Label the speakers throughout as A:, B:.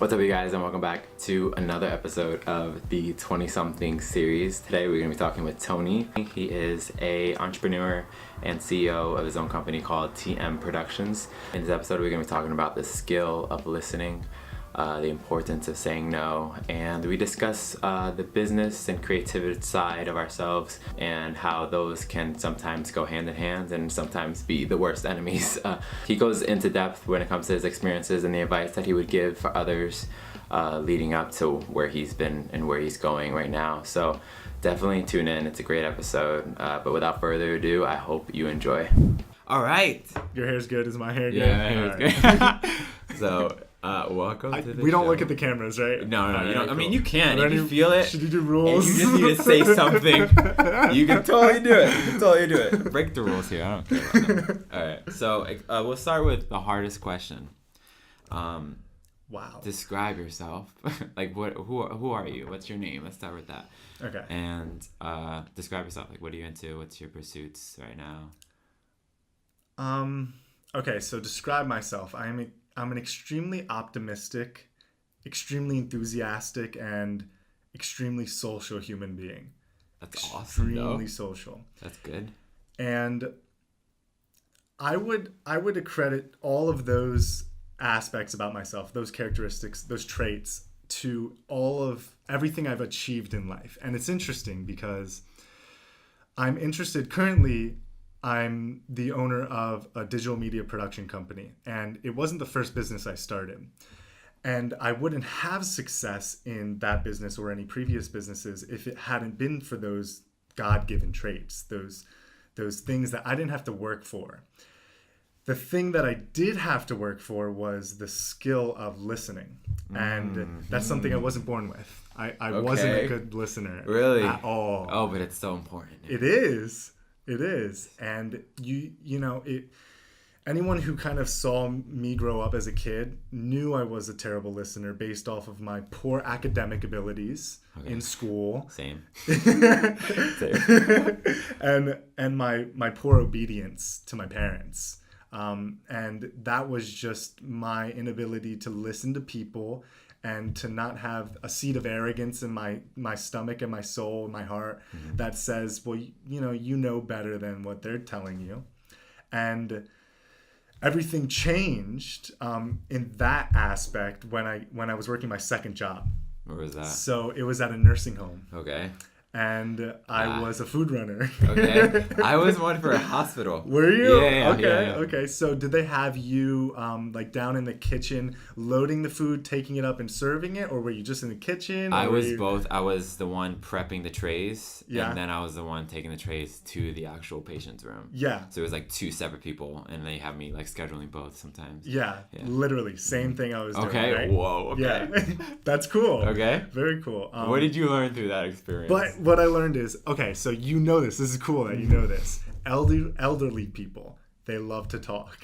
A: What's up, you guys, and welcome back to another episode of the 20-something series. Today we're going to be talking with Tony. He is a entrepreneur and CEO of his own company called TM Productions. In this episode, we're going to be talking about the skill of listening, the importance of saying no, and we discuss the business and creativity side of ourselves and how those can sometimes go hand in hand and sometimes be the worst enemies. He goes into depth when it comes to his experiences and the advice that he would give for others leading up to where he's been and where he's going right now. So definitely tune in. It's a great episode. But without further ado, I hope you enjoy. All right.
B: Your hair's good. Is my hair good?
A: Yeah, my hair's good. So welcome to the
B: We don't
A: show.
B: look at the cameras, right?
A: No, you don't.
B: Cool.
A: I mean, you can. If you feel it,
B: should you do rules?
A: and you just need to say something, you can totally do it. Break the rules here. I don't care about them. All right. So we'll start with the hardest question.
B: Wow.
A: Describe yourself. Like, who are you? What's your name? Let's start with that.
B: Okay.
A: And describe yourself. Like, what are you into? What's your pursuits right now?
B: Okay, so describe myself. I'm an extremely optimistic, extremely enthusiastic, and extremely social human being.
A: That's awesome, though.
B: Extremely social.
A: That's good.
B: And I would accredit all of those aspects about myself, those characteristics, those traits, to all of everything I've achieved in life. And it's interesting because currently I'm the owner of a digital media production company, and it wasn't the first business I started. And I wouldn't have success in that business or any previous businesses if it hadn't been for those God-given traits, those things that I didn't have to work for. The thing that I did have to work for was the skill of listening. And that's something I wasn't born with. I wasn't a good listener.
A: Really?
B: At all.
A: Oh, but it's so important.
B: It is. And anyone who kind of saw me grow up as a kid knew I was a terrible listener based off of my poor academic abilities in school.
A: Same.
B: and my poor obedience to my parents. And that was just my inability to listen to people and to not have a seed of arrogance in my stomach and my soul and my heart that says, well, you know better than what they're telling you. And everything changed in that aspect when I was working my second job.
A: Where was that?
B: So it was at a nursing home.
A: Okay.
B: And I was a food runner.
A: Okay. I was one for a hospital.
B: Were you?
A: Yeah.
B: Okay. So did they have you like down in the kitchen loading the food, taking it up and serving it, or were you just in the kitchen?
A: I was both. I was the one prepping the trays,
B: Yeah.
A: and then I was the one taking the trays to the actual patient's room.
B: Yeah.
A: So it was like two separate people, and they have me like scheduling both sometimes.
B: Yeah. Literally same thing I was doing.
A: Okay.
B: Right?
A: Whoa. Okay.
B: Yeah. That's cool.
A: Okay.
B: Very cool.
A: What did you learn through that experience?
B: But what I learned is, okay, so you know this. This is cool that you know this. Elderly people, they love to talk.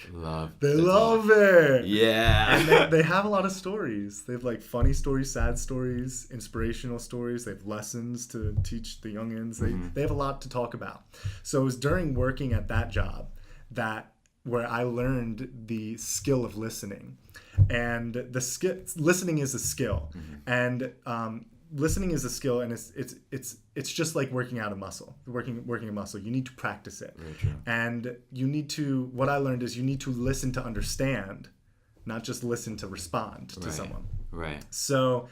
B: They love it.
A: Yeah.
B: And they have a lot of stories. They have like funny stories, sad stories, inspirational stories. They have lessons to teach the youngins. They have a lot to talk about. So it was during working at that job where I learned the skill of listening. And listening is a skill. And listening is a skill, and it's just like working out a muscle, working a muscle. You need to practice it.
A: Very true.
B: And what I learned is you need to listen to understand, not just listen to respond to someone.
A: Right.
B: So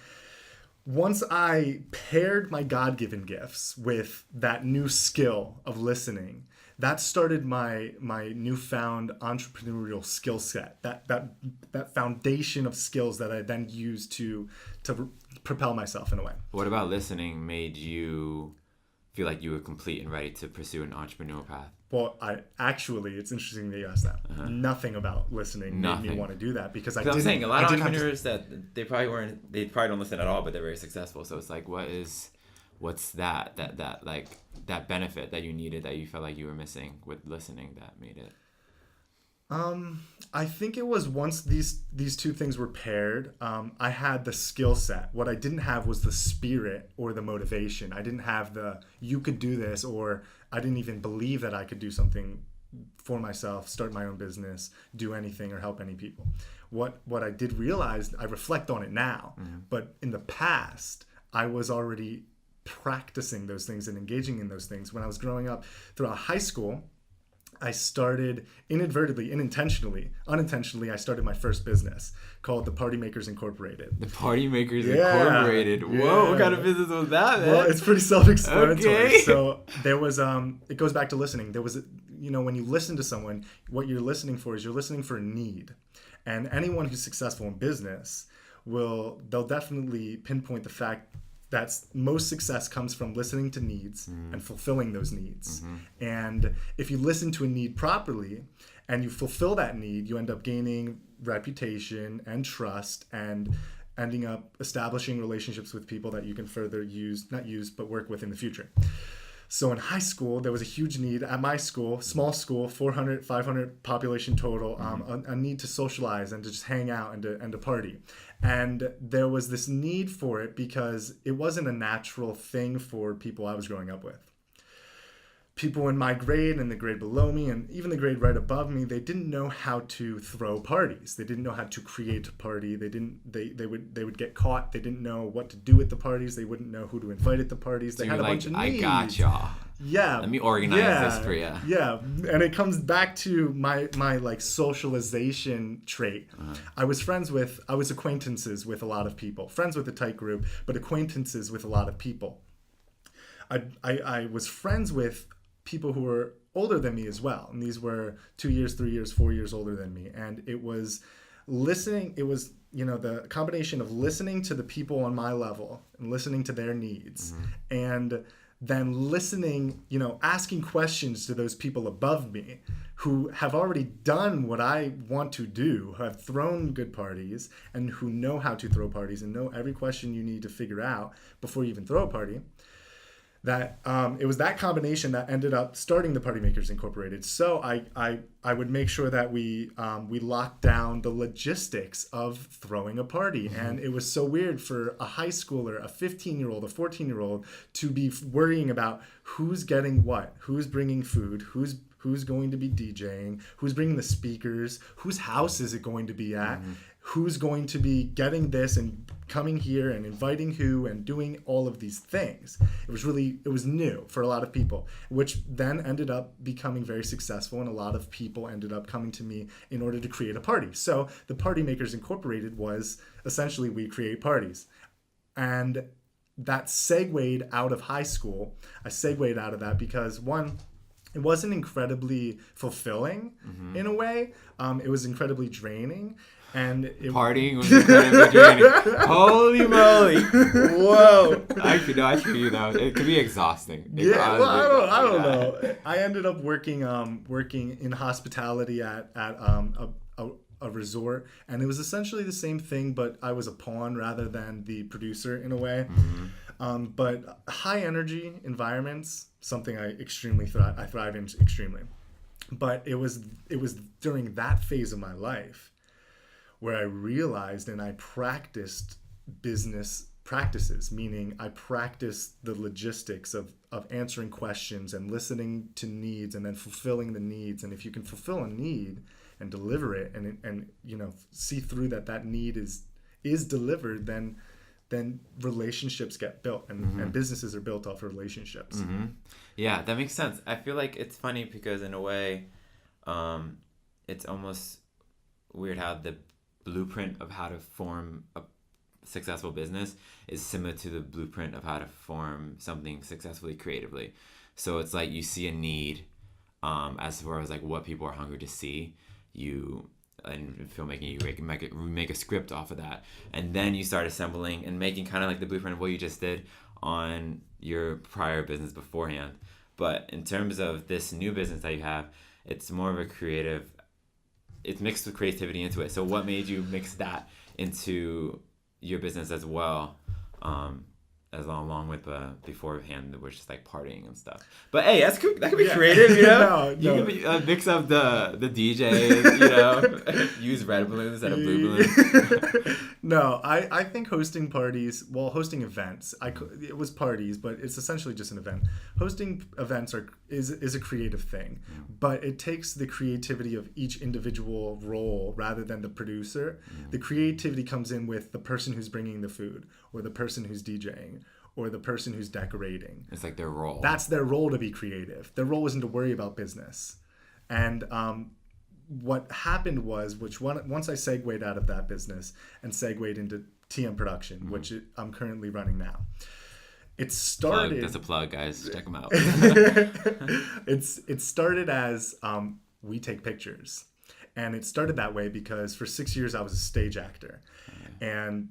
B: once I paired my God-given gifts with that new skill of listening, that started my newfound entrepreneurial skill set. That foundation of skills that I then used to propel myself in a way.
A: What about listening made you feel like you were complete and ready to pursue an entrepreneurial path?
B: Well, it's interesting that you asked that. Nothing about listening made me want to do that because
A: I'm saying a lot of entrepreneurs that they probably don't listen at all, but they're very successful. So it's like, what's that benefit that you needed that you felt like you were missing with listening that made it?
B: I think it was once these two things were paired, I had the skill set. What I didn't have was the spirit or the motivation. I didn't have you could do this, or I didn't even believe that I could do something for myself, start my own business, do anything or help any people. what I did realize, I reflect on it now, but in the past, I was already practicing those things and engaging in those things. When I was growing up throughout high school, I started unintentionally, I started my first business called the Party Makers Incorporated.
A: The Party Makers Incorporated. Whoa, what kind of business was that, man?
B: Well, it's pretty self-explanatory.
A: Okay.
B: So there was, it goes back to listening. There was, when you listen to someone, what you're listening for is you're listening for a need. And anyone who's successful in business they'll definitely pinpoint the fact that most success comes from listening to needs and fulfilling those needs. And if you listen to a need properly and you fulfill that need, you end up gaining reputation and trust and ending up establishing relationships with people that you can further work with in the future. So in high school, there was a huge need at my school, small school, 400, 500 population total, a need to socialize and to just hang out and to party. And there was this need for it because it wasn't a natural thing for people I was growing up with. People in my grade and the grade below me and even the grade right above me, they didn't know how to throw parties. They didn't know how to create a party. They would get caught. They didn't know what to do at the parties. They wouldn't know who to invite at the parties. They had a bunch of needs.
A: I got y'all.
B: Yeah.
A: Let me organize this for you.
B: Yeah. And it comes back to my like socialization trait. I was acquaintances with a lot of people. Friends with a tight group, but acquaintances with a lot of people. I was friends with people who were older than me as well. And these were 2 years, 3 years, 4 years older than me. And it was listening. It was, the combination of listening to the people on my level and listening to their needs and then listening, asking questions to those people above me who have already done what I want to do, who have thrown good parties and who know how to throw parties and know every question you need to figure out before you even throw a party. That it was that combination that ended up starting the Party Makers Incorporated. So I would make sure that we locked down the logistics of throwing a party. And it was so weird for a high schooler, a 15-year-old, a 14-year-old to be worrying about who's getting what, who's bringing food, who's going to be DJing, who's bringing the speakers, whose house is it going to be at, who's going to be getting this and coming here and inviting who and doing all of these things. It was new for a lot of people, which then ended up becoming very successful, and a lot of people ended up coming to me in order to create a party. So the Party Makers Incorporated was essentially we create parties. And that segued out of high school. I segued out of that because one, it wasn't incredibly fulfilling in a way. It was incredibly draining. And
A: partying was incredibly draining. Holy moly! Whoa! I hear you though. It could be exhausting.
B: I don't know. I ended up working in hospitality at a resort, and it was essentially the same thing, but I was a pawn rather than the producer in a way. But high energy environments, something I thrive in extremely. But it was during that phase of my life where I realized and I practiced business practices, meaning I practiced the logistics of answering questions and listening to needs and then fulfilling the needs. And if you can fulfill a need and deliver it and see through that need is delivered, then relationships get built and businesses are built off of relationships.
A: Yeah, that makes sense. I feel like it's funny because in a way, it's almost weird how the blueprint of how to form a successful business is similar to the blueprint of how to form something successfully creatively. So it's like you see a need as far as like what people are hungry to see. You in filmmaking, you make a script off of that, and then you start assembling and making kind of like the blueprint of what you just did on your prior business beforehand. But in terms of this new business that you have, it's more of a creative. It's mixed with creativity into it. So what made you mix that into your business as well, as along with beforehand, we're just like partying and stuff. But hey, that could be creative, you know. You could mix up the DJs, you know, use red balloons instead of blue balloons.
B: No, I think hosting events. It was parties, but it's essentially just an event. Hosting events is a creative thing, but it takes the creativity of each individual role rather than the producer. The creativity comes in with the person who's bringing the food, or the person who's DJing, or the person who's decorating.
A: It's like their role.
B: That's their role, to be creative. Their role isn't to worry about business. And what happened was, once I segued out of that business and segued into TM Production, which I'm currently running now. It started...
A: That's a plug, guys. Check them out.
B: It started as we take pictures. And it started that way because for 6 years I was a stage actor. And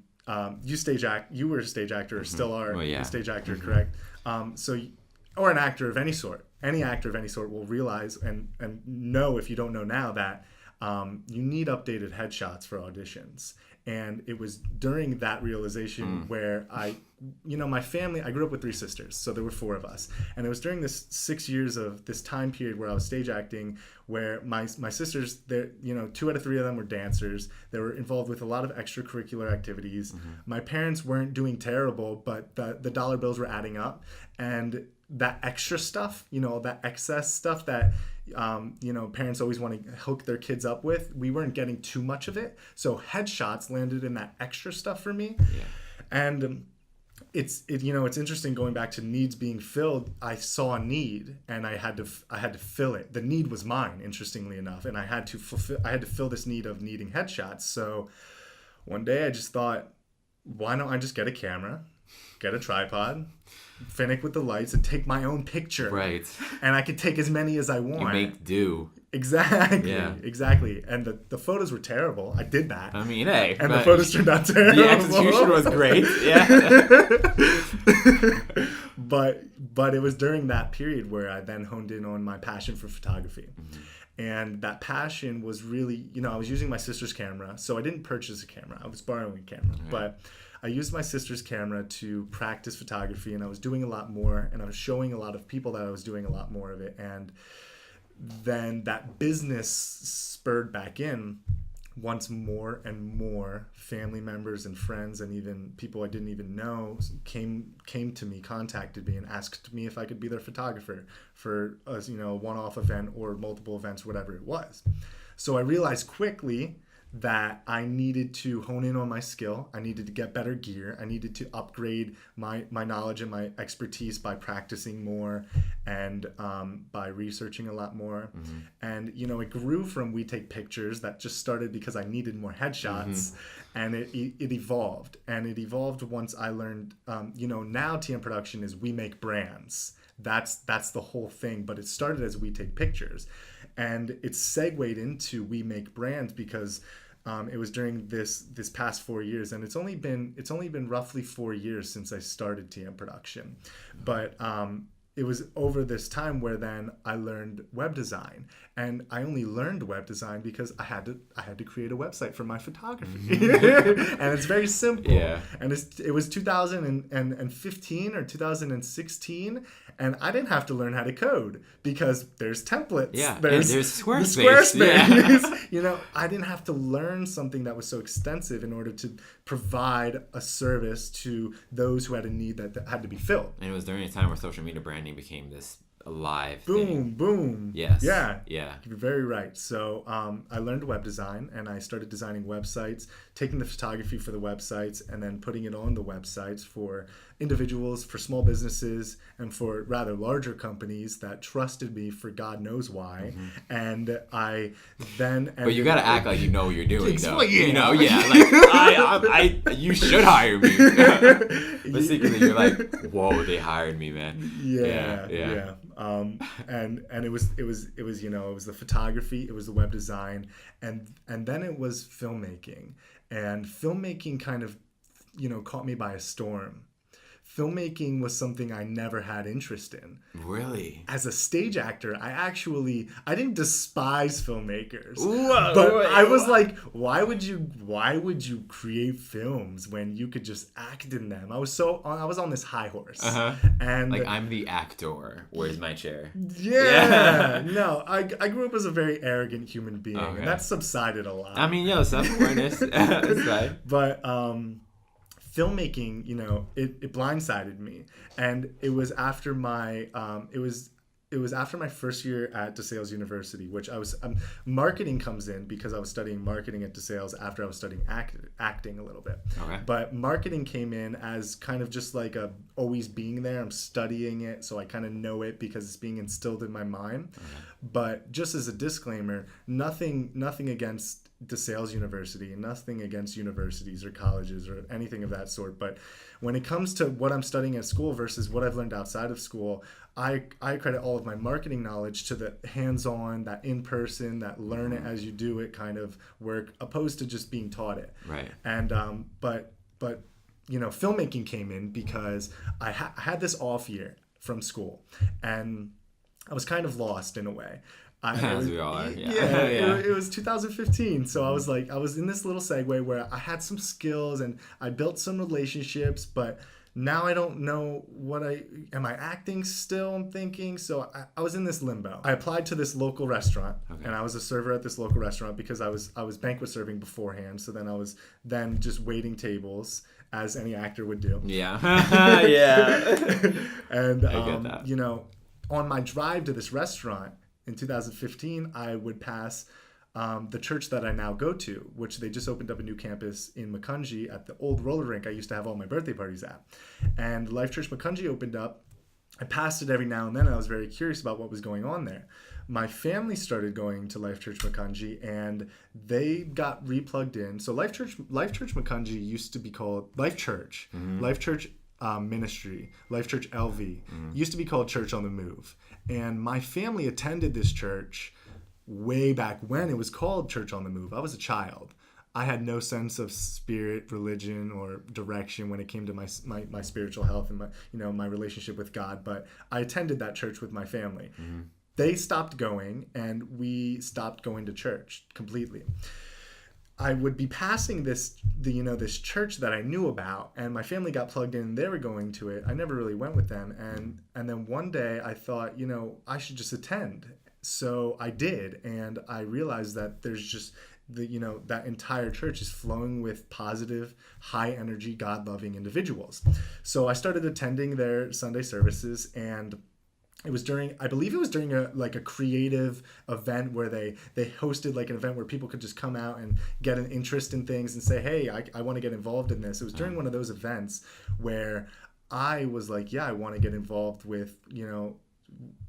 B: you were a stage actor, or still are a stage actor, correct? Or an actor of any sort. Any actor of any sort will realize and know, if you don't know now, that you need updated headshots for auditions. And it was during that realization where my family, I grew up with 3 sisters, so there were 4 of us. And it was during this 6 years of this time period where I was stage acting, where my sisters, 2 out of 3 of them were dancers. They were involved with a lot of extracurricular activities. My parents weren't doing terrible, but the dollar bills were adding up. And that extra stuff, that excess stuff that parents always want to hook their kids up with, we weren't getting too much of it. So headshots landed in that extra stuff for me. Yeah. And it's interesting, going back to needs being filled. I saw a need and I had to fill it. The need was mine, interestingly enough, and I had to fill this need of needing headshots. So one day I just thought, why don't I just get a camera, get a tripod, finick with the lights, and take my own picture.
A: Right.
B: And I could take as many as I want.
A: You make do.
B: Exactly.
A: Yeah.
B: Exactly. And the photos were terrible. I did that.
A: I mean, hey.
B: And the photos turned out terrible.
A: The execution was great. Yeah.
B: But it was during that period where I then honed in on my passion for photography. And that passion was really, I was using my sister's camera. So I didn't purchase a camera. I was borrowing a camera. Right. But I used my sister's camera to practice photography, and I was doing a lot more, and I was showing a lot of people that I was doing a lot more of it. And then that business spurred back in once more and more family members and friends and even people I didn't even know came to me, contacted me, and asked me if I could be their photographer for a one-off event or multiple events, whatever it was. So I realized quickly that I needed to hone in on my skill. I needed to get better gear. I needed to upgrade my knowledge and my expertise by practicing more and by researching a lot more. And, it grew from we take pictures that just started because I needed more headshots. And it evolved. And it evolved once I learned, now TM Production is we make brands. That's the whole thing. But it started as we take pictures. And it segued into we make brands because it was during this past 4 years, and it's only been roughly 4 years since I started TM Production, but it was over this time where then I learned web design, and I only learned web design because I had to create a website for my photography, and it's very simple. Yeah. And it was 2015 or 2016, and I didn't have to learn how to code because there's templates.
A: Yeah. There's
B: Squarespace.
A: Yeah.
B: I didn't have to learn something that was so extensive in order to provide a service to those who had a need that had to be filled.
A: And it was during a time where social media branding became this alive thing.
B: Boom.
A: Yes.
B: Yeah.
A: You're
B: very right. So I learned web design, and I started designing websites, taking the photography for the websites, and then putting it on the websites for individuals, for small businesses, and for rather larger companies that trusted me for God knows why. And I then...
A: But you got to act like you know what you're doing, though.
B: Yeah.
A: Like, you should hire me. But secretly, you're like, whoa, they hired me, man.
B: Yeah. And it was the photography, it was the web design, and then it was filmmaking. And filmmaking kind of, caught me by a storm. filmmaking was something I never had interest in.
A: Really?
B: As a stage actor, I didn't despise filmmakers.
A: Whoa,
B: but
A: wait,
B: I was
A: what?
B: like, why would you create films when you could just act in them? I was on this high horse. And
A: Like, I'm the actor. Where's my chair?
B: yeah. No, I grew up as a very arrogant human being,
A: Okay.
B: and that subsided a lot.
A: I mean, self-awareness. It's fine.
B: But filmmaking, it blindsided me, and it was after my first year at DeSales University, which marketing comes in because I was studying marketing at DeSales after I was studying acting a little bit.
A: Okay.
B: But marketing came in as kind of just like always being there. I'm studying it, so I kind of know it because it's being instilled in my mind. Okay. But just as a disclaimer, nothing against DeSales University, and nothing against universities or colleges or anything of that sort. But when it comes to what I'm studying at school versus what I've learned outside of school, I credit all of my marketing knowledge to the hands-on, that in-person, that learn it as you do it kind of work, opposed to just being taught it.
A: Right.
B: And but filmmaking came in because I had this off year from school, and I was kind of lost in a way.
A: As we all are.
B: It was 2015, so I was in this little segue where I had some skills and I built some relationships, but now I don't know am I acting still, I'm thinking. So I was in this limbo. I applied to this local restaurant, and I was a server at this local restaurant because I was banquet serving beforehand. So then I was just waiting tables as any actor would do.
A: Yeah. Yeah.
B: And
A: I get that.
B: On my drive to this restaurant in 2015, I would pass the church that I now go to, which they just opened up a new campus in Macungie at the old roller rink I used to have all my birthday parties at. And Life Church Macungie opened up. I passed it every now and then, and I was very curious about what was going on there. My family started going to Life Church Macungie, and they got replugged in. So Life Church Macungie used to be called Life Church. Mm-hmm. Life Church Ministry, Life Church LV, used to be called Church on the Move. And my family attended this church way back when it was called Church on the Move. I was a child. I had no sense of spirit, religion, or direction when it came to my spiritual health and my relationship with God. But I attended that church with my family. Mm-hmm. They stopped going, and we stopped going to church completely. I would be passing this church that I knew about, and my family got plugged in and they were going to it. I never really went with them. And then one day I thought, I should just attend. So I did. And I realized that there's just that entire church is flowing with positive, high energy, God-loving individuals. So I started attending their Sunday services, and I believe it was during a creative event where they hosted like an event where people could just come out and get an interest in things and say, hey, I want to get involved in this. It was during one of those events where I was like, yeah, I want to get involved with,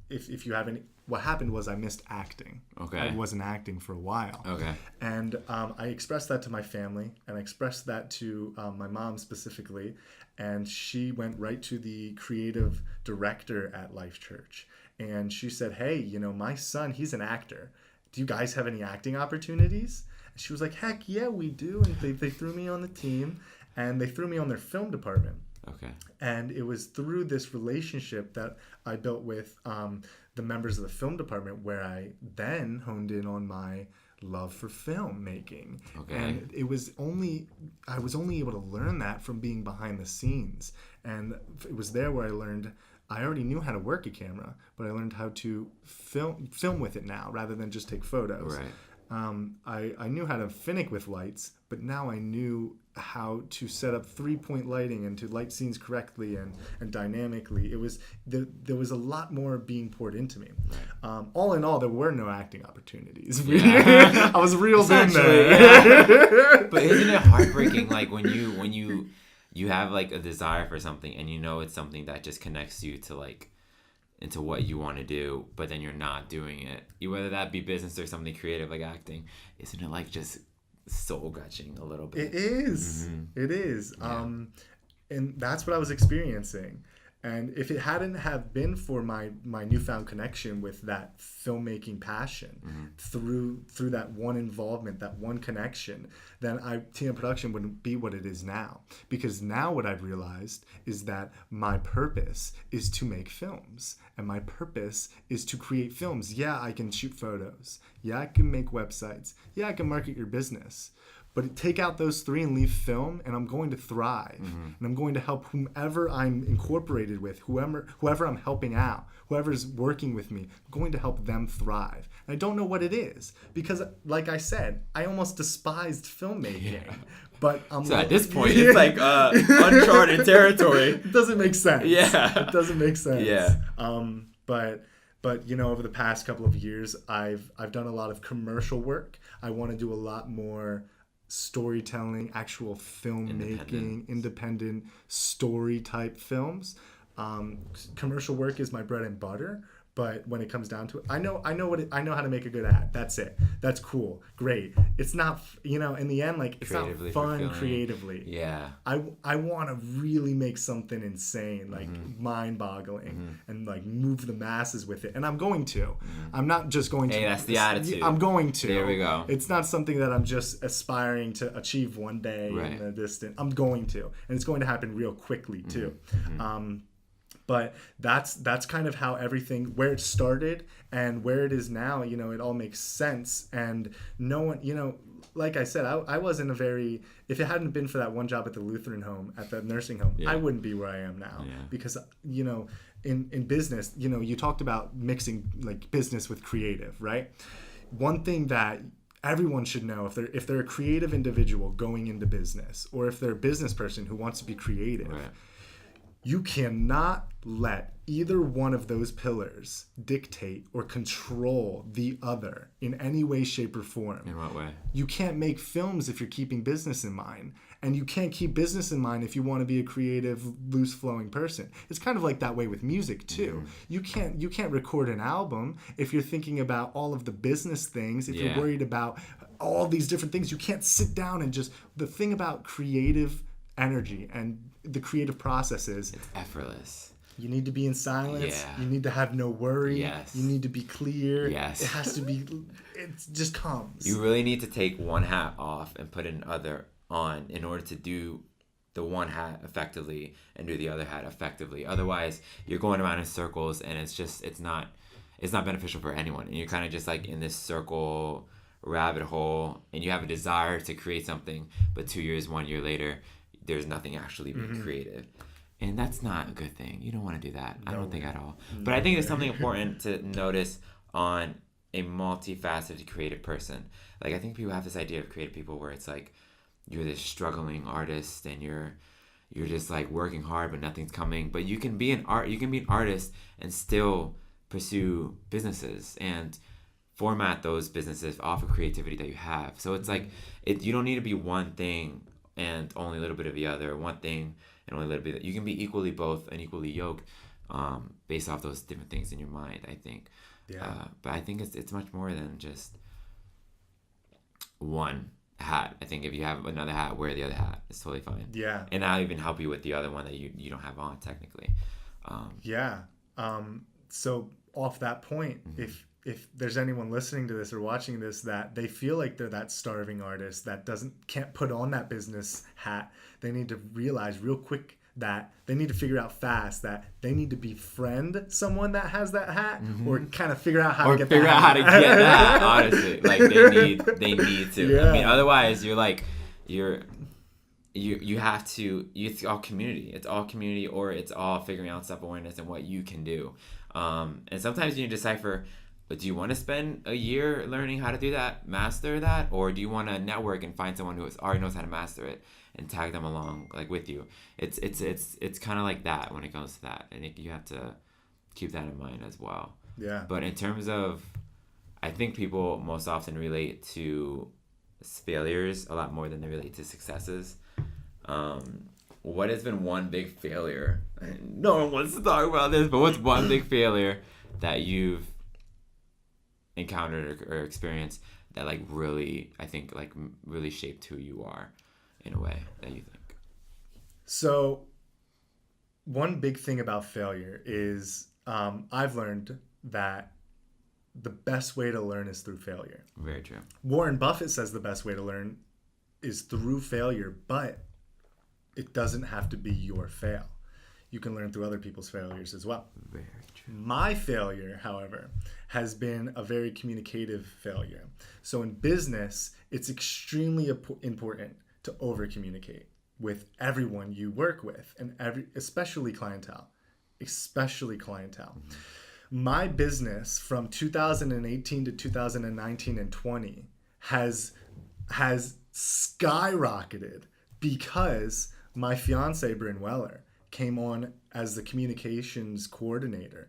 B: if you have any. What happened was I missed acting.
A: Okay.
B: I wasn't acting for a while.
A: Okay.
B: And I expressed that to my family, and I expressed that to my mom specifically, and she went right to the creative director at Life Church, and she said, hey, my son, he's an actor. Do you guys have any acting opportunities? And she was like, heck yeah, we do. And they threw me on the team, and they threw me on their film department.
A: Okay. And
B: it was through this relationship that I built with the members of the film department where I then honed in on my love for filmmaking.
A: Okay.
B: And I was only able to learn that from being behind the scenes. And it was there where I already knew how to work a camera, but I learned how to film with it now rather than just take photos.
A: Right.
B: I knew how to finick with lights, but now I knew how to set up 3-point lighting and to light scenes correctly and dynamically. There was a lot more being poured into me. Right. All in all, there were no acting opportunities. Yeah. I was reeled in there.
A: Yeah. But isn't it heartbreaking, like when you have like a desire for something and it's something that just connects you to like into what you want to do, but then you're not doing it, whether that be business or something creative like acting? Isn't it like just soul crushing a little bit?
B: It is.
A: Mm-hmm.
B: It is.
A: Yeah.
B: And that's what I was experiencing. And if it hadn't have been for my newfound connection with that filmmaking passion through that one involvement, that one connection, then TM Production wouldn't be what it is now. Because now what I've realized is that my purpose is to make films. And my purpose is to create films. Yeah, I can shoot photos. Yeah, I can make websites. Yeah, I can market your business. But take out those three and leave film, and I'm going to thrive. And I'm going to help whomever I'm incorporated with, whoever I'm helping out, whoever's working with me, I'm going to help them thrive. And I don't know what it is, because like I said, I almost despised filmmaking. Yeah. But
A: so at this point, it's like uncharted territory.
B: It doesn't make sense.
A: Yeah.
B: It doesn't make sense.
A: Yeah.
B: But you know, over the past couple of years, I've done a lot of commercial work. I want to do a lot more storytelling, actual filmmaking, independent story type films. Commercial work is my bread and butter, but when it comes down to it, I know how to make a good ad. That's it. That's cool. Great. It's not, in the end, like, it's not fun creatively.
A: Yeah.
B: I want to really make something insane, like mind-boggling, and like move the masses with it. And I'm going to. I'm not just going to.
A: Hey, that's the attitude.
B: I'm going to.
A: There we go.
B: It's not something that I'm just aspiring to achieve one day in the distant. I'm going to. And it's going to happen real quickly too. But that's kind of how everything, where it started and where it is now, it all makes sense. And no one, like I said, I wasn't if it hadn't been for that one job at the Lutheran home, at the nursing home, I wouldn't be where I am now. Yeah. Because, in business, you talked about mixing like business with creative, right? One thing that everyone should know, if they're a creative individual going into business, or if they're a business person who wants to be creative, you cannot let either one of those pillars dictate or control the other in any way, shape, or form.
A: In what way? You
B: can't make films if you're keeping business in mind. And you can't keep business in mind if you want to be a creative, loose-flowing person. It's kind of like that way with music, too. You can't record an album if you're thinking about all of the business things, if you're worried about all these different things. You can't sit down and just... The thing about creative energy and the creative process is...
A: It's effortless.
B: You need to be in silence. You need to have no worry. You need to be clear. It has to be... It just comes.
A: You really need to take one hat off and put another on in order to do the one hat effectively and do the other hat effectively. Otherwise, you're going around in circles, and it's not beneficial for anyone. And you're kind of just like in this circle rabbit hole, and you have a desire to create something, but 2 years, 1 year later, there's nothing actually being created. And that's not a good thing. You don't want to do that. I don't think at all. But I think there's something important to notice on a multifaceted creative person. Like, I think people have this idea of creative people where it's like you're this struggling artist and you're just like working hard but nothing's coming. But you can be an artist and still pursue businesses and format those businesses off of creativity that you have. So it's like you don't need to be one thing and only a little bit of the other, one thing and only a little bit. You can be equally both and equally yoked based off those different things in your mind, I think. But I think it's much more than just one hat. I think if you have another hat, wear the other hat. It's totally fine. Yeah. And I'll even help you with the other one that you don't have on technically.
B: So off that point, if there's anyone listening to this or watching this that they feel like they're that starving artist that can't put on that business hat, they need to realize real quick that they need to figure out fast that they need to befriend someone that has that hat, or kind of figure out how to get that
A: hat. Honestly, like they need to. I mean, otherwise you're like you have to. It's all community. It's all community, or it's all figuring out self-awareness and what you can do. And sometimes you need to decipher. But do you want to spend a year learning how to do that, master that, or do you want to network and find someone who already knows how to master it and tag them along like with you? It's kind of like that when it comes to that, and you have to keep that in mind as well. Yeah. But in terms of, I think people most often relate to failures a lot more than they relate to successes. What has been one big failure? No one wants to talk about this, but what's one big failure that you've encountered or experienced that like really, I think, like really shaped who you are in a way that you think?
B: So one big thing about failure is I've learned that the best way to learn is through failure.
A: Very true.
B: Warren Buffett says the best way to learn is through failure, but it doesn't have to be your fail. You can learn through other people's failures as well.
A: Very true.
B: My failure, however, has been a very communicative failure. So in business, it's extremely important to over communicate with everyone you work with, and especially clientele. My business from 2018 to 2019 and 20 has skyrocketed because my fiance Bryn Weller came on as the communications coordinator.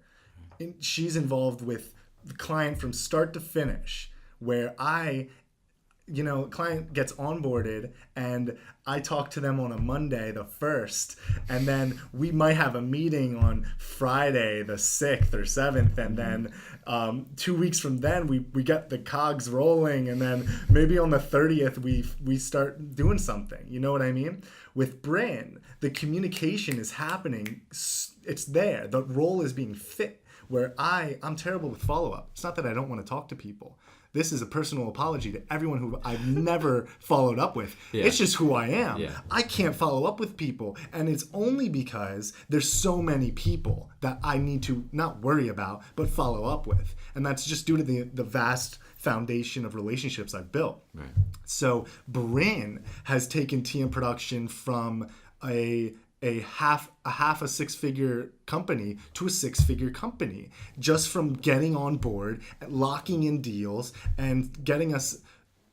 B: And she's involved with the client from start to finish, where client gets onboarded and I talk to them on a Monday, the 1st, and then we might have a meeting on Friday, the 6th or 7th, and then 2 weeks from then we get the cogs rolling, and then maybe on the 30th we start doing something. You know what I mean? With Bryn, the communication is happening. It's there. The role is being fit, where I'm terrible with follow-up. It's not that I don't want to talk to people. This is a personal apology to everyone who I've never followed up with. Yeah. It's just who I am. Yeah. I can't follow up with people. And it's only because there's so many people that I need to not worry about, but follow up with. And that's just due to the vast foundation of relationships I've built. Right. So Bryn has taken TM Production from a half a six-figure company to a six-figure company, just from getting on board, locking in deals, and getting us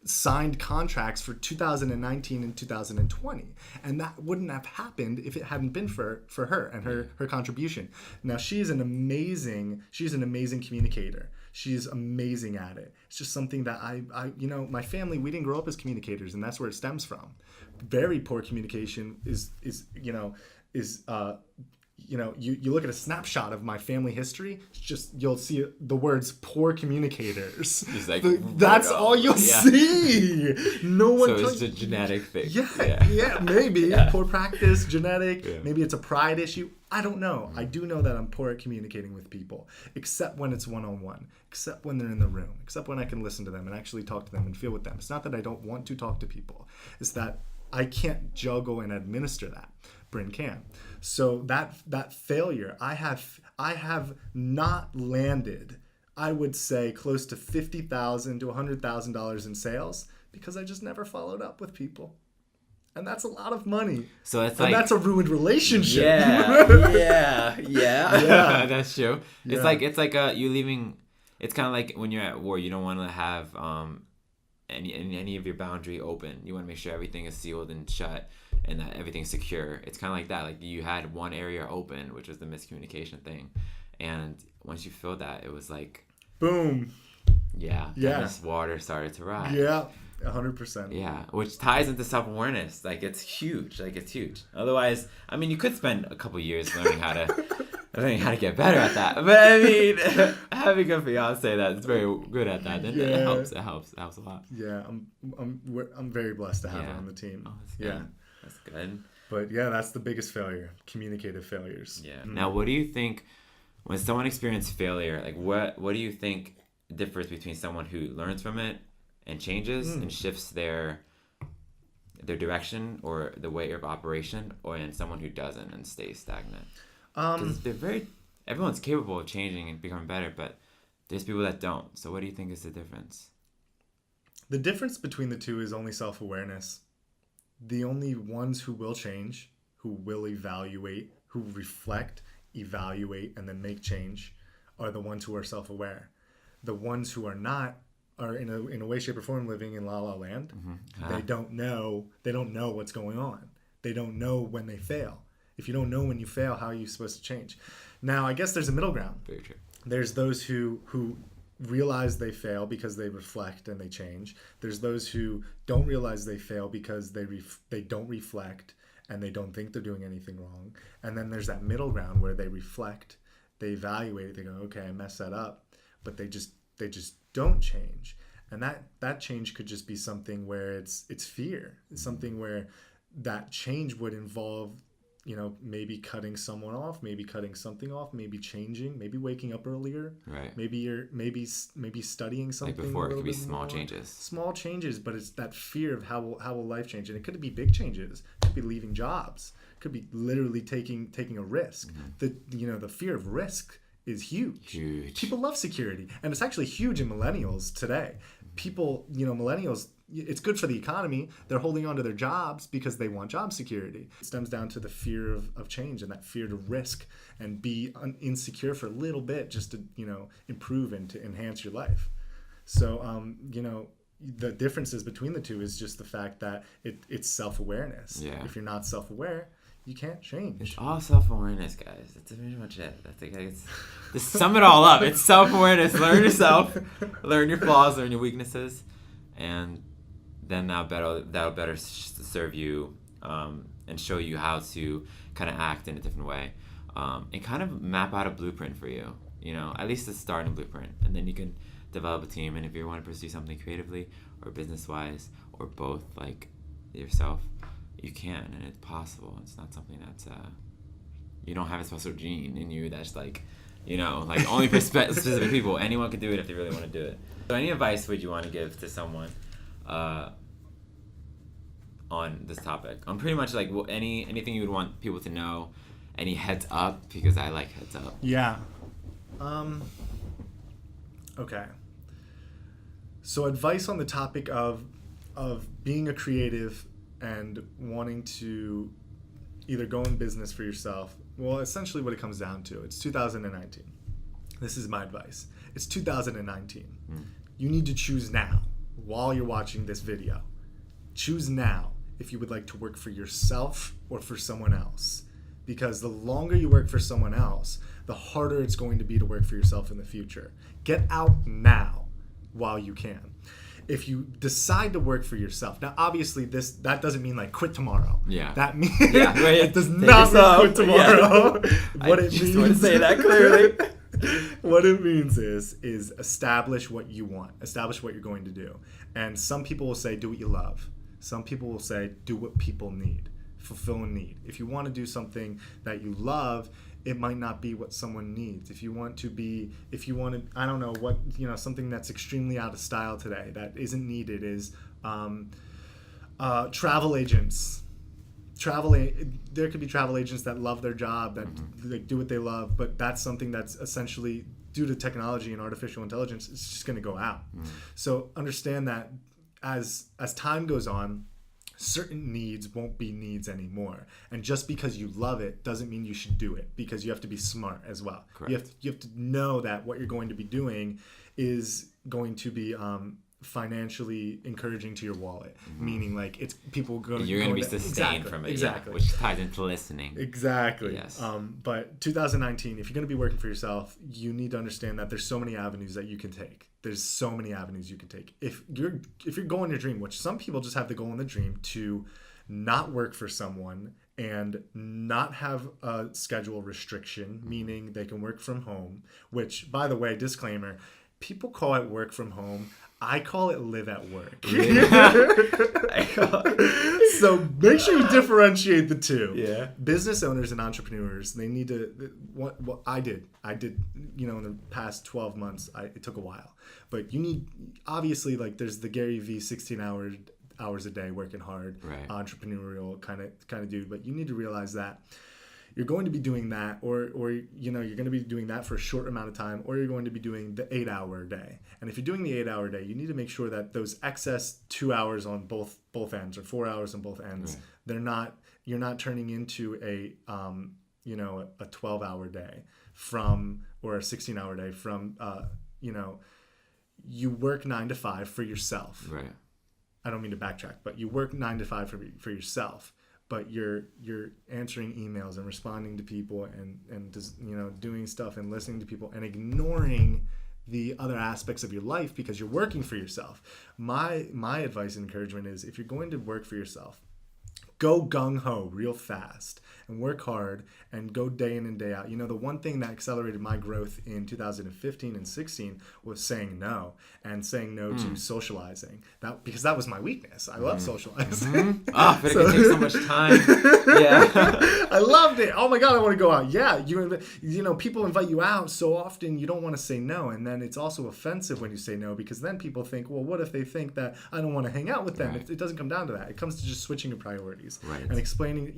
B: signed contracts for 2019 and 2020. And that wouldn't have happened if it hadn't been for her and her contribution. Now, she's an amazing communicator. She's amazing at it. It's just something that my family, we didn't grow up as communicators, and that's where it stems from. Very poor communication is you look at a snapshot of my family history, it's just, you'll see the words poor communicators. Like, that's all you'll see. No one.
A: So it's a genetic thing.
B: Yeah, maybe. Poor practice, genetic. Yeah. Maybe it's a pride issue. I don't know. I do know that I'm poor at communicating with people, except when it's one-on-one, except when they're in the room, except when I can listen to them and actually talk to them and feel with them. It's not that I don't want to talk to people. It's that I can't juggle and administer that. Bryn can. So that failure, I have not landed, I would say, close to $50,000 to $100,000 in sales because I just never followed up with people. And that's a lot of money.
A: So it's
B: that's a ruined relationship.
A: Yeah. That's true. Yeah. It's like you leaving. It's kind of like when you're at war. You don't want to have any of your boundary open. You want to make sure everything is sealed and shut, and that everything's secure. It's kind of like that. Like, you had one area open, which was the miscommunication thing, and once you filled that, it was like
B: boom.
A: Yeah. This water started to rise.
B: Yeah. 100%.
A: Yeah, which ties into self-awareness. Like, it's huge. Otherwise, I mean, you could spend a couple years learning how to get better at that. But I mean, having a fiance that's very good at that, then it helps. It helps a lot.
B: Yeah, I'm very blessed to have her on the team.
A: Oh, that's good. That's good.
B: But yeah, that's the biggest failure: communicative failures.
A: Yeah. Mm-hmm. Now, what do you think when someone experiences failure? Like, what do you think differs between someone who learns from it and changes and shifts their direction or the way of operation, and someone who doesn't and stays stagnant? Because everyone's capable of changing and becoming better, but there's people that don't. So what do you think is the difference?
B: The difference between the two is only self-awareness. The only ones who will change, who will evaluate, who reflect, evaluate, and then make change are the ones who are self-aware. The ones who are not are in a way, shape, or form living in la la land. Mm-hmm. They don't know what's going on. They don't know when they fail. If you don't know when you fail, how are you supposed to change? Now, I guess there's a middle ground.
A: Very true.
B: There's those who realize they fail because they reflect and they change. There's those who don't realize they fail because they don't reflect and they don't think they're doing anything wrong. And then there's that middle ground where they reflect, they evaluate, they go, okay, I messed that up, but they just don't change. And that change could just be something where it's fear. It's something where that change would involve maybe cutting someone off, maybe cutting something off, maybe changing, maybe waking up earlier.
A: Right.
B: Maybe studying something.
A: Like before,
B: a
A: it could be
B: little bit
A: small
B: more.
A: changes.
B: Small changes, but it's that fear of how will life change, and it could be big changes. It could be leaving jobs. It could be literally taking a risk. The fear of risk is huge. People love security, and it's actually huge in millennials today. People, millennials, it's good for the economy. They're holding on to their jobs because they want job security. It stems down to the fear of change and that fear to risk and be insecure for a little bit just to, improve and to enhance your life. So, the differences between the two is just the fact that it's self-awareness.
A: Yeah.
B: If you're not self-aware, you can't change.
A: It's all self-awareness, guys. That's pretty much it. I think to sum it all up, it's self-awareness. Learn yourself, learn your flaws, learn your weaknesses, and then that'll better serve you and show you how to kind of act in a different way and kind of map out a blueprint for you. At least a starting blueprint, and then you can develop a team. And if you want to pursue something creatively or business-wise or both, like yourself, you can, and it's possible. It's not something that's you don't have a special gene in you that's like only for specific people. Anyone can do it if they really want to do it. So any advice would you want to give to someone on this topic? On pretty much like anything you would want people to know, any heads up, because I like heads up.
B: Yeah. Okay. So advice on the topic of being a creative and wanting to either go in business for yourself. Well, essentially what it comes down to, it's 2019. This is my advice. It's 2019. You need to choose now while you're watching this video. Choose now if you would like to work for yourself or for someone else. Because the longer you work for someone else, the harder it's going to be to work for yourself in the future. Get out now while you can. If you decide to work for yourself, now obviously that doesn't mean like quit tomorrow.
A: Yeah.
B: That means
A: it
B: does not mean quit tomorrow.
A: Yeah.
B: What
A: I
B: it
A: just
B: means,
A: want to say that clearly.
B: What it means is establish what you want. Establish what you're going to do. And some people will say do what you love. Some people will say do what people need. Fulfill a need. If you want to do something that you love, it might not be what someone needs. If you want to, I don't know what, something that's extremely out of style today that isn't needed is travel agents. There could be travel agents that love their job, that like do what they love, but that's something that's essentially due to technology and artificial intelligence, it's just going to go out. So understand that as time goes on, certain needs won't be needs anymore, and just because you love it doesn't mean you should do it, because you have to be smart as well.
A: Correct.
B: You have to know that what you're going to be doing is going to be financially encouraging to your wallet, meaning like it's people going.
A: You're going to be sustained from it,
B: exactly,
A: which ties into listening.
B: Exactly.
A: Yes.
B: But 2019, if you're going to be working for yourself, you need to understand that there's so many avenues that you can take. There's so many avenues you can take. If you're going your dream, which some people just have the goal in the dream to not work for someone and not have a schedule restriction, meaning they can work from home, which, by the way, disclaimer, people call it work from home. I call it live at work. So make sure you differentiate the two.
A: Yeah.
B: Business owners and entrepreneurs, they need to, what I did, in the past 12 months, it took a while. But you need, obviously, like there's the Gary V 16 hours a day working hard,
A: right,
B: entrepreneurial kind of dude. But you need to realize that you're going to be doing that, or you're going to be doing that for a short amount of time, or you're going to be doing the 8-hour day. And if you're doing the 8-hour day, you need to make sure that those excess 2 hours on both ends, or 4 hours on both ends, right, you're not turning into a 12-hour day or a 16-hour day from you work 9 to 5 for yourself.
A: Right.
B: I don't mean to backtrack, but you work 9 to 5 for yourself. But you're answering emails and responding to people and just, doing stuff and listening to people and ignoring the other aspects of your life because you're working for yourself. My advice and encouragement is, if you're going to work for yourself, go gung-ho real fast and work hard and go day in and day out. The one thing that accelerated my growth in 2015 and 16 was saying no, and saying no to socializing. Because that was my weakness. I love socializing.
A: Oh, but it can take so much time. Yeah.
B: I loved it. Oh my God, I want to go out. Yeah, people invite you out so often, you don't want to say no. And then it's also offensive when you say no, because then people think, well, what if they think that I don't want to hang out with them?
A: Right.
B: It doesn't come down to that. It comes to just switching your priorities.
A: Right.
B: And explaining,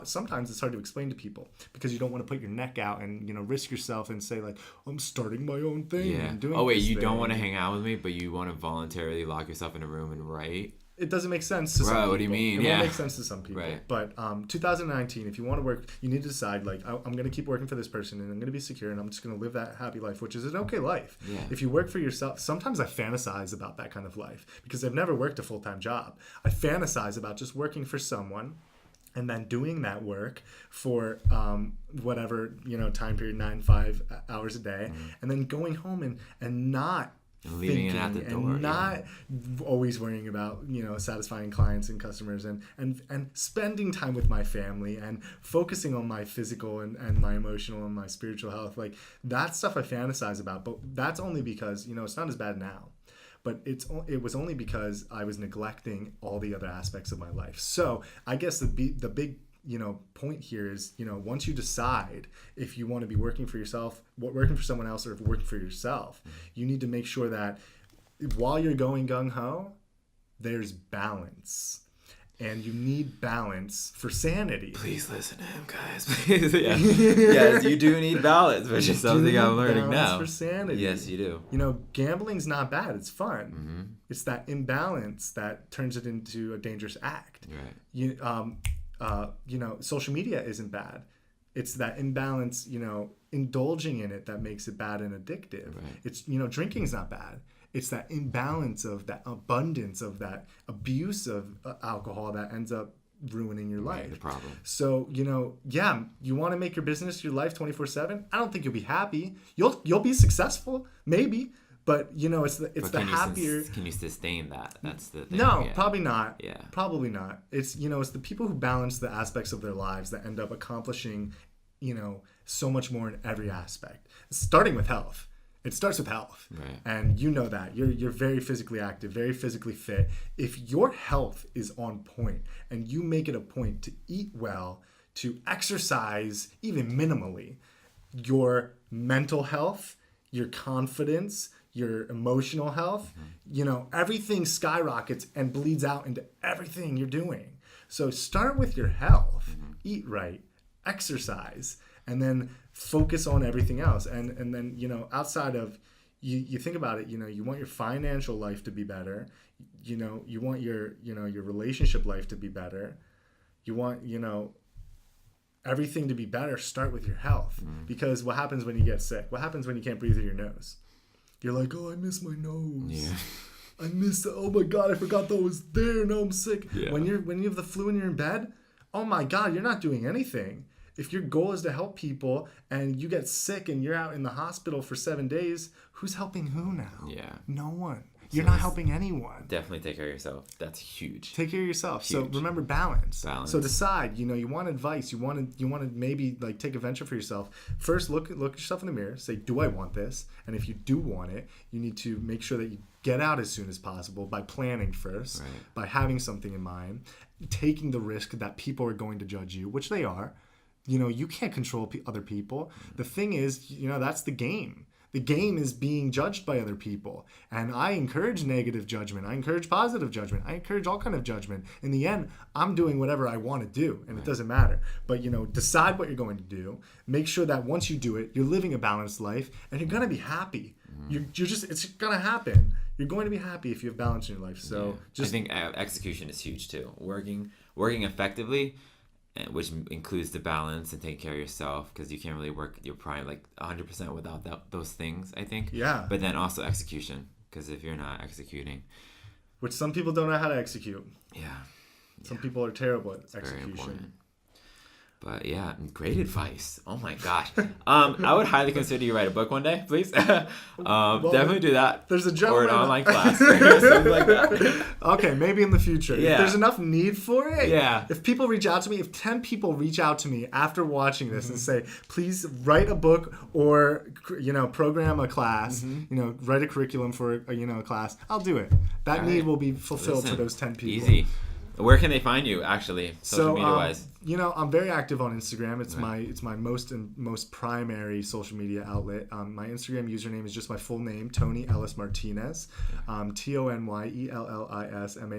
B: sometimes it's hard to explain to people because you don't want to put your neck out and, risk yourself and say like, I'm starting my own thing.
A: Yeah.
B: And doing
A: Oh, wait,
B: this
A: you
B: thing.
A: don't want to hang out with me, but you want to voluntarily lock yourself in a room and write?
B: It doesn't make sense to some people.
A: What do you mean?
B: It
A: Yeah.
B: won't make sense to some people.
A: Right.
B: But 2019, if you want to work, you need to decide, like, I'm going to keep working for this person and I'm going to be secure and I'm just going to live that happy life, which is an okay life.
A: Yeah.
B: If you work for yourself, sometimes I fantasize about that kind of life because I've never worked a full-time job. I fantasize about just working for someone and then doing that work for whatever, time period, 9-5 hours a day, and then going home and not
A: and leaving it at the door,
B: and not always worrying about satisfying clients and customers and spending time with my family and focusing on my physical and my emotional and my spiritual health. Like, that stuff I fantasize about, but that's only because it's not as bad now, but it was only because I was neglecting all the other aspects of my life. So I guess the big point here is, once you decide if you want to be working for yourself, working for someone else, or working for yourself, you need to make sure that while you're going gung-ho, there's balance. And you need balance for sanity.
A: Please listen to him, guys. Please. Yeah. Yes, you do need balance, which is something I'm learning now.
B: For sanity.
A: Yes, you do.
B: Gambling's not bad. It's fun. It's that imbalance that turns it into a dangerous act.
A: Right.
B: Social media isn't bad. It's that imbalance, indulging in it that makes it bad and addictive.
A: Right.
B: It's, drinking's not bad. It's that imbalance of that abundance of that abuse of alcohol that ends up ruining your life.
A: Right, the problem.
B: So, you want to make your business your life 24/7. I don't think you'll be happy. You'll be successful, maybe. But it's the happier.
A: Can you sustain that? That's the thing.
B: No,
A: yeah.
B: probably not.
A: Yeah,
B: probably not. It's it's the people who balance the aspects of their lives that end up accomplishing, so much more in every aspect. Starting with health. It starts with health,
A: right.
B: And that you're very physically active, very physically fit. If your health is on point and you make it a point to eat well, to exercise even minimally, your mental health, your confidence, your emotional health, everything skyrockets and bleeds out into everything you're doing. So start with your health, eat right, exercise, and then focus on everything else. And then, outside of, you think about it, you want your financial life to be better. You want your relationship life to be better. You want, everything to be better. Start with your health. Because what happens when you get sick? What happens when you can't breathe through your nose? You're like, oh, I miss my nose.
A: Yeah.
B: I miss it. Oh my God, I forgot that was there. Now I'm sick.
A: Yeah.
B: When you have the flu and you're in bed, oh my God, you're not doing anything. If your goal is to help people and you get sick and you're out in the hospital for 7 days, who's helping who now?
A: Yeah.
B: No one. You're not helping anyone.
A: Definitely take care of yourself. That's huge.
B: Take care of yourself.
A: Huge.
B: So remember balance.
A: Balance.
B: So decide, you want advice. You want to maybe like take a venture for yourself. First, look yourself in the mirror. Say, do I want this? And if you do want it, you need to make sure that you get out as soon as possible by planning first,
A: right.
B: By having something in mind, taking the risk that people are going to judge you, which they are. You can't control other people. The thing is, that's the game. The game is being judged by other people. And I encourage negative judgment. I encourage positive judgment. I encourage all kind of judgment. In the end, I'm doing whatever I want to do, and It doesn't matter. But, decide what you're going to do. Make sure that once you do it, you're living a balanced life, and you're going to be happy. It's going to happen. You're going to be happy if you have balance in your life. So
A: I think execution is huge too. Working effectively, which includes the balance and taking care of yourself, because you can't really work your prime like 100% without those things, I think.
B: Yeah.
A: But then also execution, because if you're not executing,
B: which some people don't know how to execute.
A: Yeah.
B: Some people are terrible at
A: Very
B: execution.
A: important. But yeah, great advice. Oh my gosh. I would highly consider you write a book one day, please. Definitely do that.
B: There's a gentleman.
A: Or an online class or something like that.
B: Okay, maybe in the future.
A: Yeah.
B: If there's enough need for it.
A: Yeah.
B: If people reach out to me, if 10 people reach out to me after watching this and say, please write a book or, program a class, write a curriculum for, a class, I'll do it. That need will be fulfilled for those 10 people.
A: Easy. Where can they find you, actually, social media wise?
B: I'm very active on Instagram. It's my most primary social media outlet. My Instagram username is just my full name, Tony Ellis Martinez, TonyEllis Martinez. I'm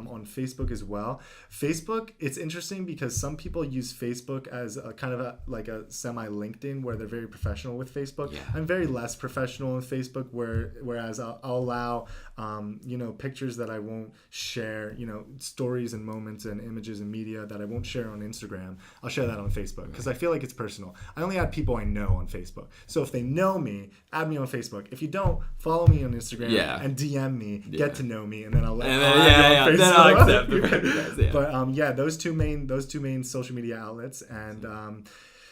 B: on Facebook as well. Facebook, it's interesting because some people use Facebook as a kind of like a semi LinkedIn where they're very professional with Facebook. Yeah. I'm very less professional on Facebook, whereas I'll allow pictures that I won't share, stories and moments and images and media that I won't share on Instagram. I'll share that on Facebook because I feel like it's personal. I only add people I know on Facebook. So if they know me, add me on Facebook. If you don't, follow me on Instagram and DM me, get to know me, and then I'll let you on Facebook. Then I'll accept the But those two main social media outlets and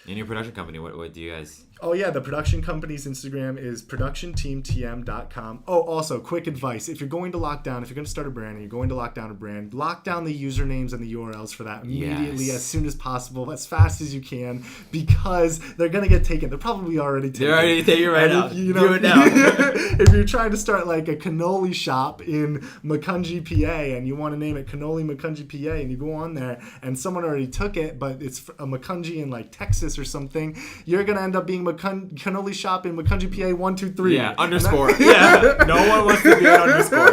A: in your production company, what do you guys?
B: Oh, yeah. The production company's Instagram is productionteamtm.com. Oh, also, quick advice. If you're going to lock down, if you're going to start a brand and you're going to lock down a brand, lock down the usernames and the URLs for that immediately, as soon as possible, as fast as you can, because they're going to get taken. They're probably already taken.
A: They're already taken right now. Do it now.
B: If you're trying to start like a cannoli shop in Macungie, PA, and you want to name it Cannoli Macungie, PA, and you go on there and someone already took it, but it's a Macungie in like Texas or something, you're going to end up being cannoli shop in Macungie, PA 123.
A: Yeah, underscore. No one wants to be an underscore.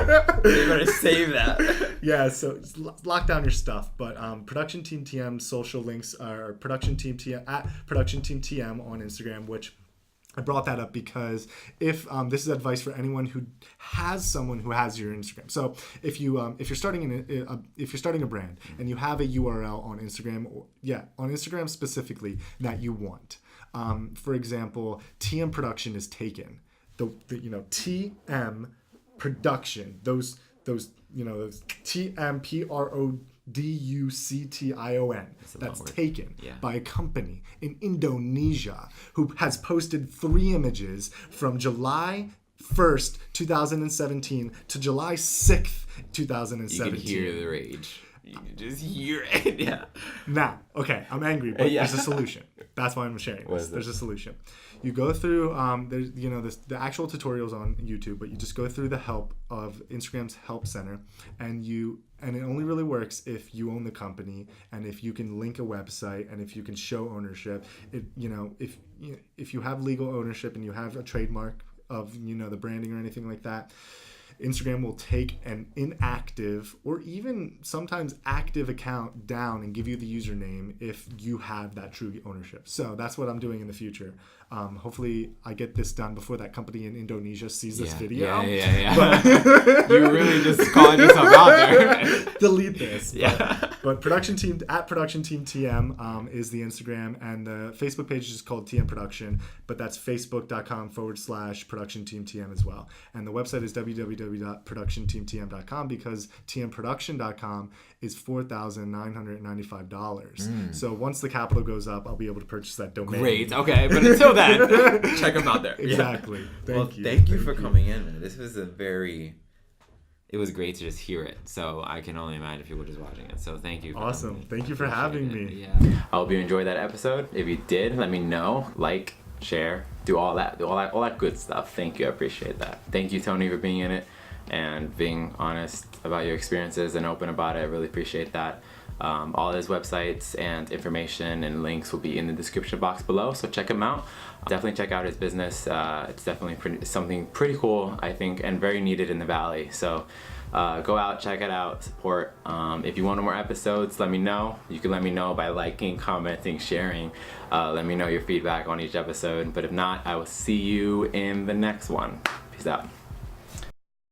A: You better save that.
B: Yeah, so lock down your stuff. But Production Team TM social links are Production Team TM at Production Team TM on Instagram, which I brought that up because if this is advice for anyone who has someone who has your Instagram. So if you're starting a brand and you have a URL on Instagram, on Instagram specifically that you want. For example, TM Production is taken. The TM Production, those TM PRODUCTION, that's taken by a company in Indonesia who has posted 3 images from July 1st, 2017 to July 6th, 2017.
A: You can hear the rage. You can just hear it. Yeah.
B: Now, okay, I'm angry, but there's a solution. That's why I'm sharing this. There's a solution. You go through the actual tutorials on YouTube, but you just go through the help of Instagram's help center, and it only really works if you own the company and if you can link a website and if you can show ownership. If you have legal ownership and you have a trademark of the branding or anything like that, Instagram will take an inactive or even sometimes active account down and give you the username if you have that true ownership. So that's what I'm doing in the future. Hopefully I get this done before that company in Indonesia sees this video.
A: Yeah. But you're really just calling yourself out there.
B: Delete this. But Production Team at Production Team TM is the Instagram, and the Facebook page is called TM Production, but that's facebook.com/Production Team TM as well. And the website is www.productionteamtm.com because tmproduction.com is $4,995. So once the capital goes up, I'll be able to purchase that domain.
A: Great. Okay, but until then, check them out there.
B: Exactly.
A: Yeah. Thank you for coming in, man. This was it was great to just hear it. So I can only imagine people just watching it. So thank you.
B: Awesome. Thank you for having me.
A: Yeah. I hope you enjoyed that episode. If you did, let me know. Like, share, do all that good stuff. Thank you. I appreciate that. Thank you, Tony, for being in it and being honest about your experiences and open about it. I really appreciate that. All his websites and information and links will be in the description box below, so check him out. Definitely check out his business. It's definitely something pretty cool, I think, and very needed in the Valley. So go out, check it out, support. If you want more episodes, let me know. You can let me know by liking, commenting, sharing. Let me know your feedback on each episode. But if not, I will see you in the next one. Peace out.